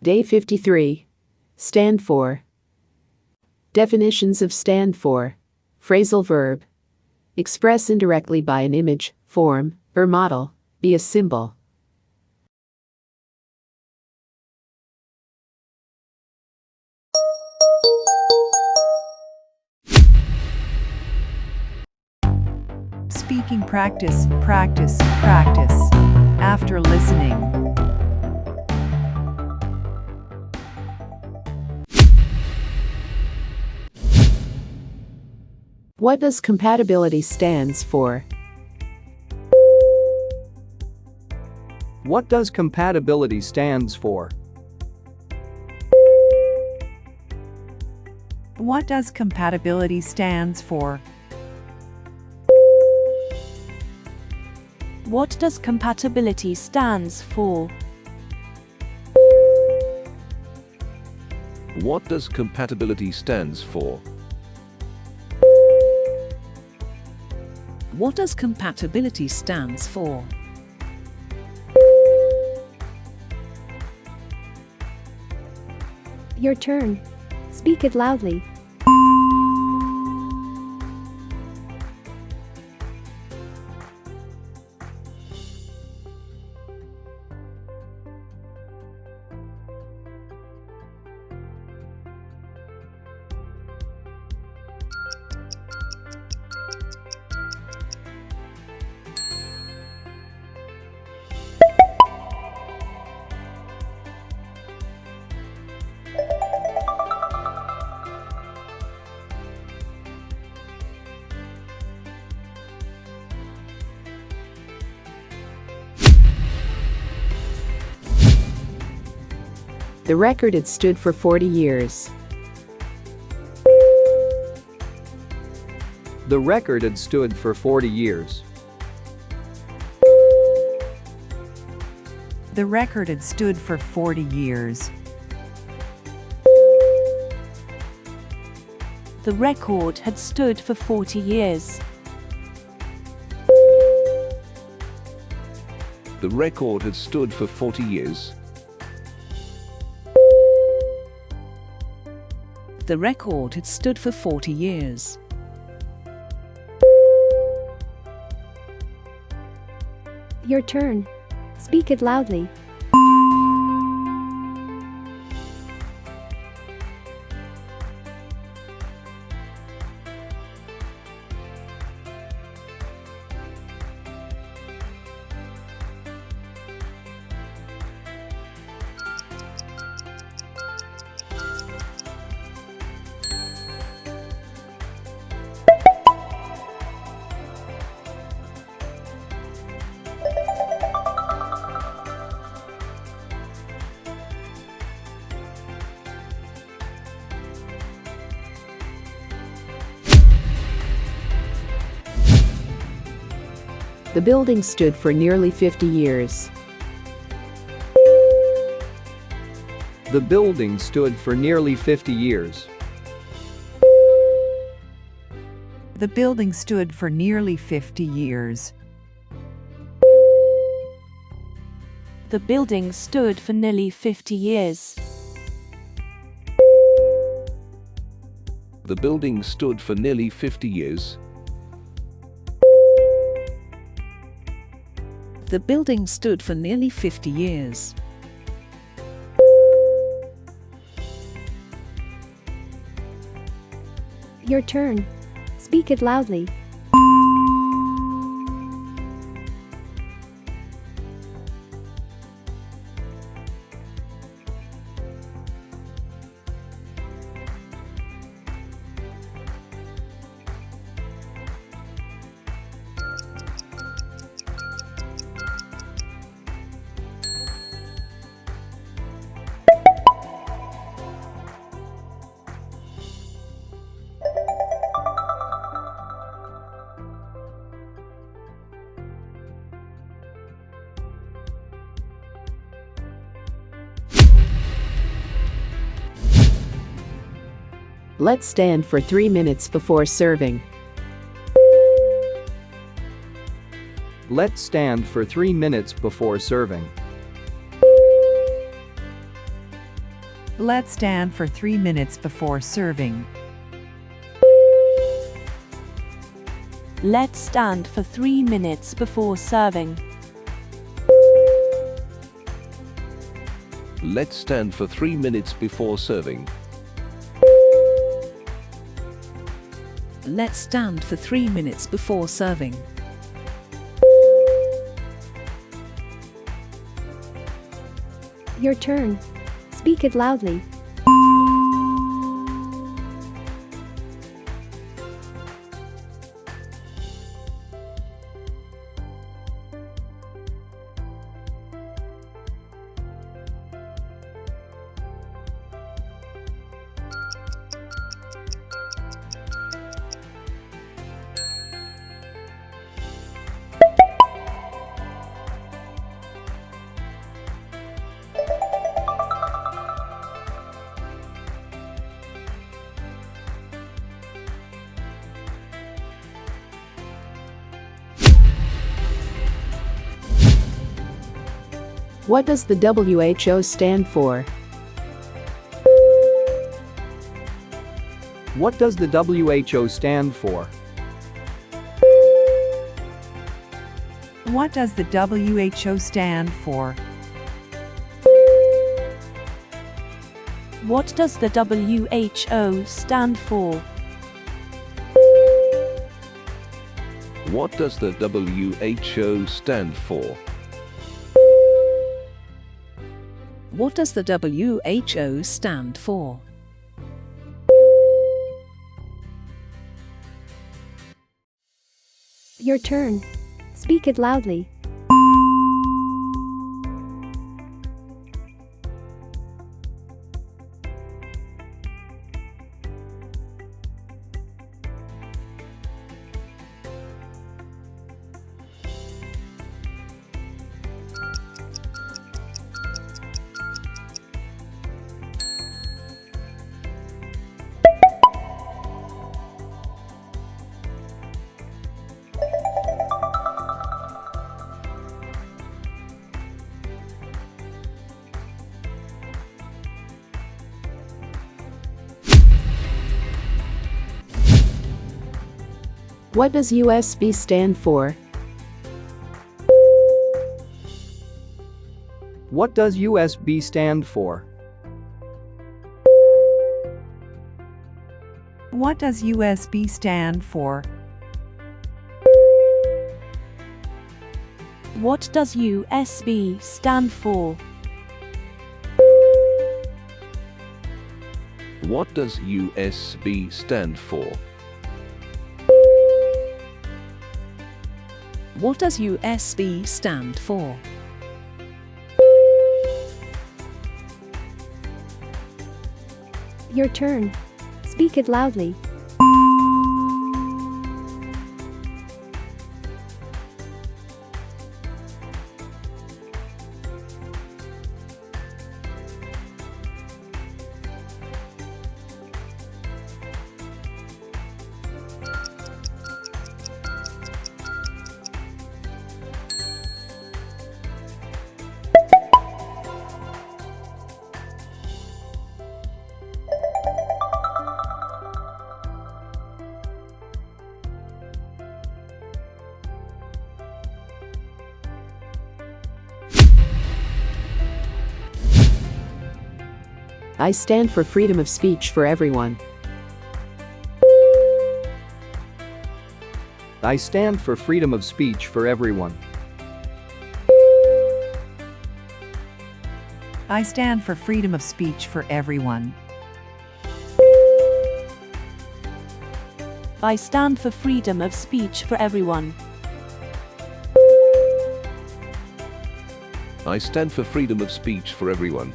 Day 53. Stand for. Definitions of stand for. Phrasal verb. Express indirectly by an image, form, or model, be a symbol. Speaking practice, practice, practice. After listening. What does compatibility stands for? What does compatibility stands for? What does compatibility stands for? What does compatibility stands for? What does compatibility stands for? What does compatibility stands for? Your turn. Speak it loudly. The record had stood for 40 years. The record had stood for 40 years. The record had stood for 40 years. The record had stood for 40 years. The record had stood for 40 years. The record had stood for 40 years. Your turn. Speak it loudly. The building stood for nearly 50 years. The building stood for nearly 50 years. The building stood for nearly 50 years. The building stood for nearly 50 years. The building stood for nearly 50 years. The building stood for nearly 50 years. Your turn. Speak it loudly. Let's stand for 3 minutes before serving. Let's stand for 3 minutes before serving. Let's stand for 3 minutes before serving. Let's stand for 3 minutes before serving. Let's stand for 3 minutes before serving. Let's stand for 3 minutes before serving. Your turn. Speak it loudly. What does the WHO stand for? What does the WHO stand for? What does the WHO stand for? What does the WHO stand for? What does the WHO stand for? What does the WHO stand for? Your turn. Speak it loudly. What does USB stand for? What does USB stand for? What does USB stand for? What does USB stand for? What does USB stand for? What does USB stand for? Your turn. Speak it loudly. I stand for freedom of speech for everyone. I stand for freedom of speech for everyone. I stand for freedom of speech for everyone. I stand for freedom of speech for everyone. I stand for freedom of speech for everyone.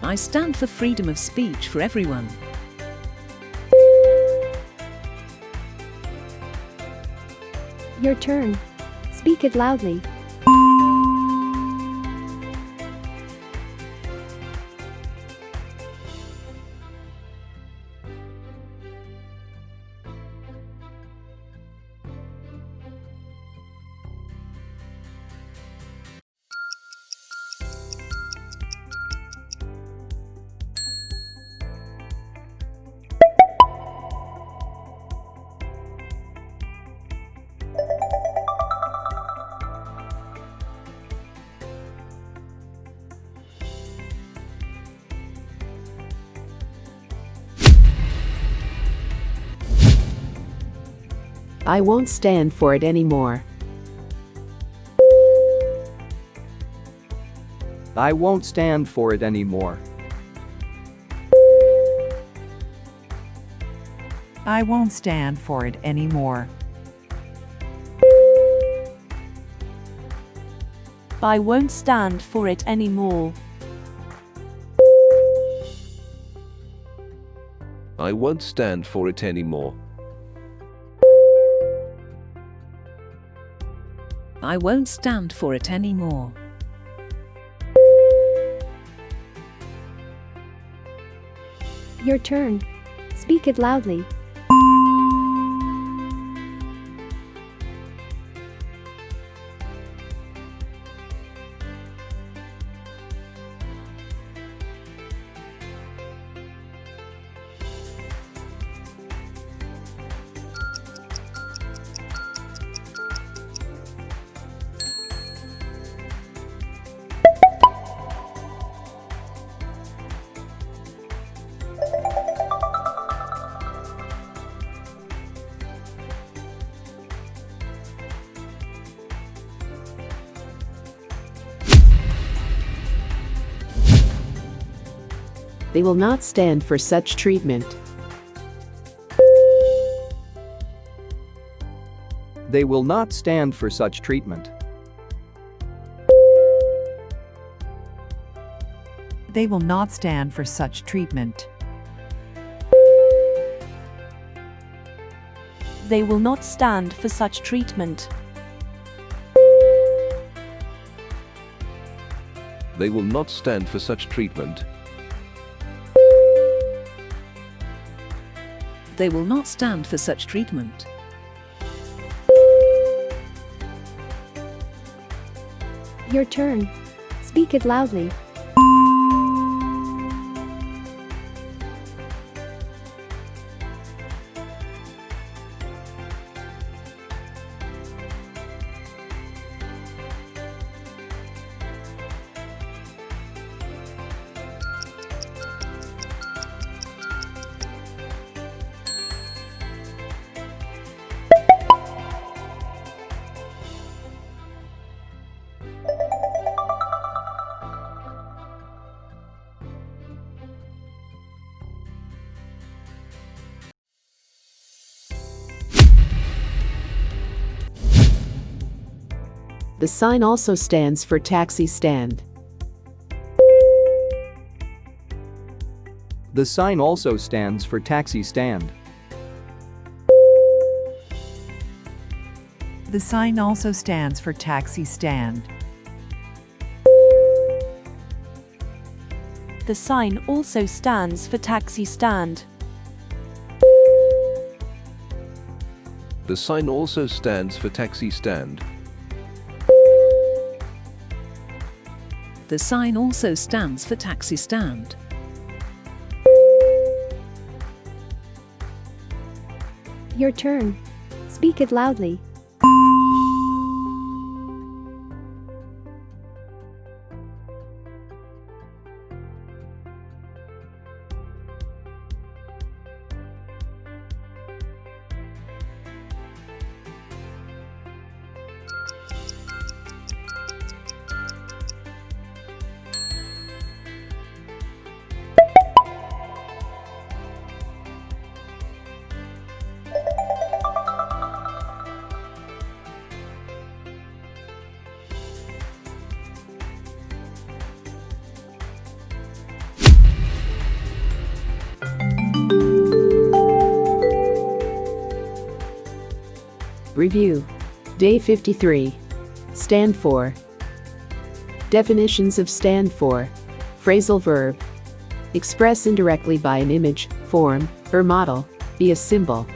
I stand for freedom of speech for everyone. Your turn. Speak it loudly. I won't stand for it anymore. I won't stand for it anymore. I won't stand for it anymore. I won't stand for it anymore. I won't stand for it anymore. I won't stand for it anymore. Your turn. Speak it loudly. They will not stand for such treatment. They will not stand for such treatment. They will not stand for such treatment. They will not stand for such treatment. They will not stand for such treatment. They will not stand for such treatment. Your turn. Speak it loudly. The sign also stands for taxi stand. The sign also stands for taxi stand. The sign also stands for taxi stand. The sign also stands for taxi stand. The sign also stands for taxi stand. The sign also stands for taxi stand. Your turn. Speak it loudly. Review. Day 53. Stand for. Definitions of stand for. Phrasal verb. Express indirectly by an image, form, or model, be a symbol.